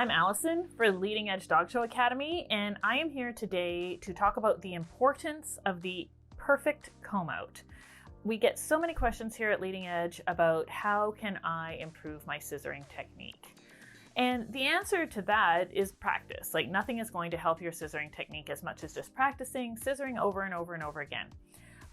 I'm Allison for Leading Edge Dog Show Academy, and I am here today to talk about the importance of the perfect comb out. We get so many questions here at Leading Edge about how can I improve my scissoring technique. And the answer to that is practice. Like, nothing is going to help your scissoring technique as much as just practicing scissoring over and over and over again.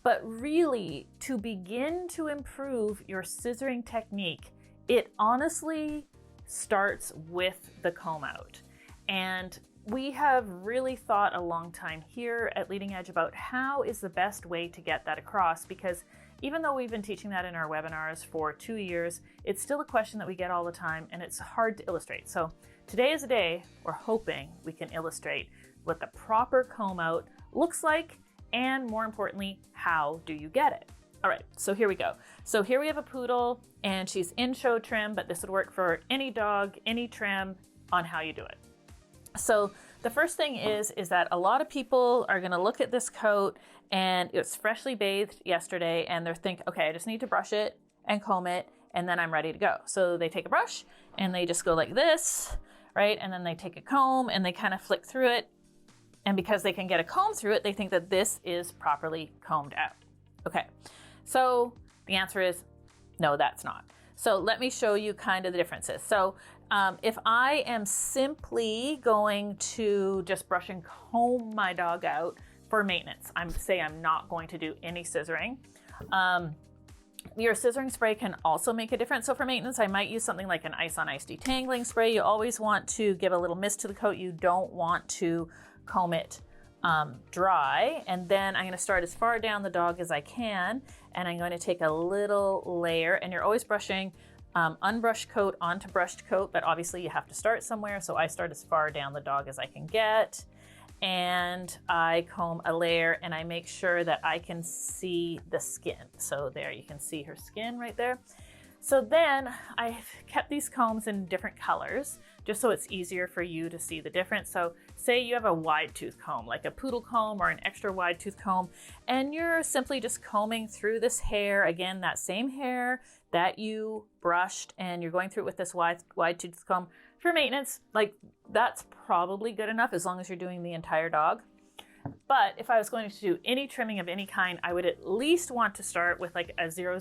But really, to begin to improve your scissoring technique, it honestly starts with the comb out. And we have really thought a long time here at Leading Edge about how is the best way to get that across, because even though we've been teaching that in our webinars for 2 years, it's still a question that we get all the time and it's hard to illustrate. So today is a day we're hoping we can illustrate what the proper comb out looks like, and more importantly, how do you get it? All right, so here we go. So here we have a poodle and she's in show trim, but this would work for any dog, any trim, on how you do it. So the first thing is that a lot of people are gonna look at this coat and it's freshly bathed yesterday and they're thinking, okay, I just need to brush it and comb it and then I'm ready to go. So they take a brush and they just go like this, right? And then they take a comb and they kind of flick through it. And because they can get a comb through it, they think that this is properly combed out. Okay. So the answer is no, that's not. So let me show you kind of the differences. So if I am simply going to just brush and comb my dog out for maintenance, I'm not going to do any scissoring. Your scissoring spray can also make a difference. So for maintenance, I might use something like an ice on ice detangling spray. You always want to give a little mist to the coat. You don't want to comb it dry. And then I'm going to start as far down the dog as I can, and I'm going to take a little layer, and you're always brushing unbrushed coat onto brushed coat, but obviously you have to start somewhere. So I start as far down the dog as I can get, and I comb a layer and I make sure that I can see the skin. So there, you can see her skin right there. So then I've kept these combs in different colors just so it's easier for you to see the difference. So say you have a wide tooth comb, like a poodle comb or an extra wide tooth comb, and you're simply just combing through this hair, again, that same hair that you brushed, and you're going through it with this wide tooth comb for maintenance. Like, that's probably good enough as long as you're doing the entire dog. But if I was going to do any trimming of any kind, I would at least want to start with like a 000,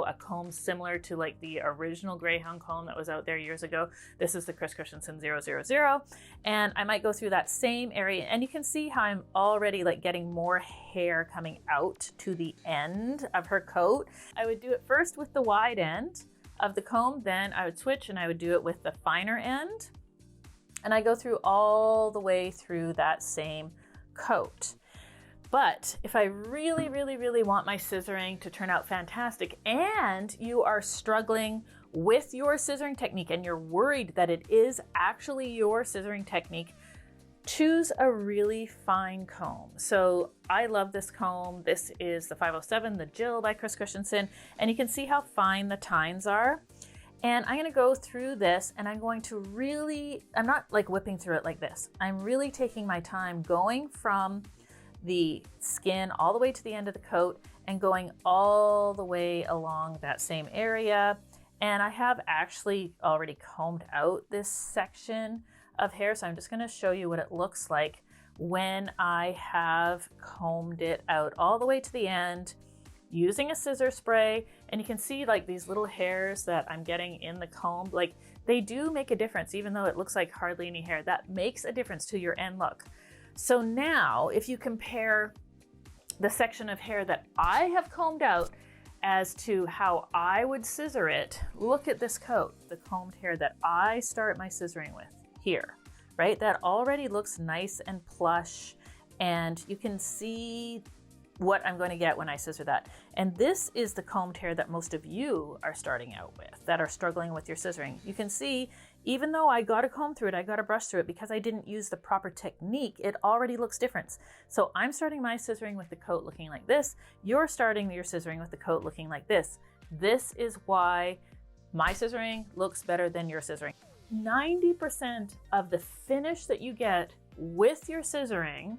a comb similar to like the original Greyhound comb that was out there years ago. This is the Chris Christensen 000. And I might go through that same area, and you can see how I'm already like getting more hair coming out to the end of her coat. I would do it first with the wide end of the comb, then I would switch and I would do it with the finer end. And I go through all the way through that same coat. But if I really, really, really want my scissoring to turn out fantastic, and you are struggling with your scissoring technique and you're worried that it is actually your scissoring technique, choose a really fine comb. So I love this comb. This is the 507, the Jill by Chris Christensen, and you can see how fine the tines are. And I'm going to go through this, and I'm going to really, I'm not like whipping through it like this. I'm really taking my time going from the skin all the way to the end of the coat and going all the way along that same area. And I have actually already combed out this section of hair. So I'm just going to show you what it looks like when I have combed it out all the way to the end using a scissor spray. And you can see like these little hairs that I'm getting in the comb, like they do make a difference. Even though it looks like hardly any hair, that makes a difference to your end look. So now if you compare the section of hair that I have combed out as to how I would scissor it, look at this coat, the combed hair that I start my scissoring with here, right? That already looks nice and plush, and you can see what I'm going to get when I scissor that. And this is the combed hair that most of you are starting out with, that are struggling with your scissoring. You can see, even though I got a comb through it, I got a brush through it, because I didn't use the proper technique, it already looks different. So I'm starting my scissoring with the coat looking like this. You're starting your scissoring with the coat looking like this. This is why my scissoring looks better than your scissoring. 90% of the finish that you get with your scissoring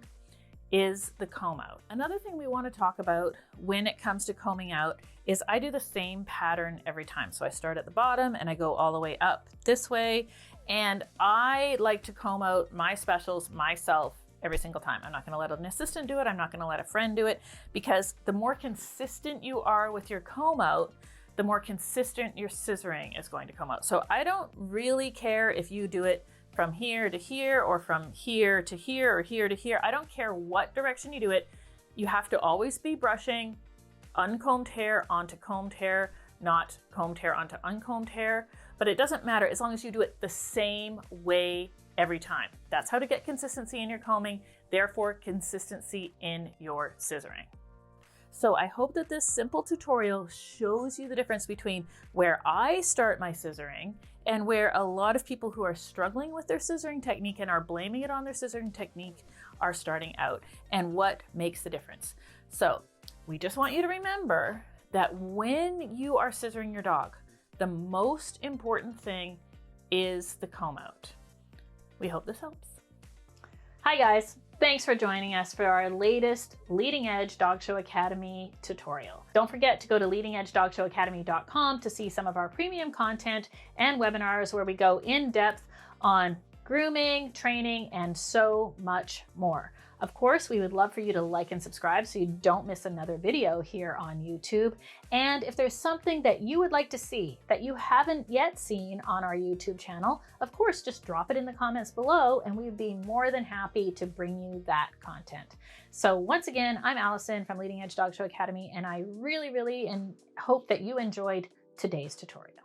is the comb out. Another thing we want to talk about when it comes to combing out is I do the same pattern every time. So I start at the bottom and I go all the way up this way. And I like to comb out my specials myself every single time. I'm not going to let an assistant do it. I'm not going to let a friend do it, because the more consistent you are with your comb out, the more consistent your scissoring is going to come out. So I don't really care if you do it from here to here or from here to here or here to here. I don't care what direction you do it. You have to always be brushing uncombed hair onto combed hair, not combed hair onto uncombed hair. But it doesn't matter as long as you do it the same way every time. That's how to get consistency in your combing, therefore consistency in your scissoring. So I hope that this simple tutorial shows you the difference between where I start my scissoring and where a lot of people who are struggling with their scissoring technique and are blaming it on their scissoring technique are starting out, and what makes the difference. So we just want you to remember that when you are scissoring your dog, the most important thing is the comb out. We hope this helps. Hi guys. Thanks for joining us for our latest Leading Edge Dog Show Academy tutorial. Don't forget to go to leadingedgedogshowacademy.com to see some of our premium content and webinars where we go in depth on grooming, training, and so much more. Of course, we would love for you to like and subscribe so you don't miss another video here on YouTube. And if there's something that you would like to see that you haven't yet seen on our YouTube channel, of course, just drop it in the comments below and we'd be more than happy to bring you that content. So once again, I'm Allison from Leading Edge Dog Show Academy, and I really hope that you enjoyed today's tutorial.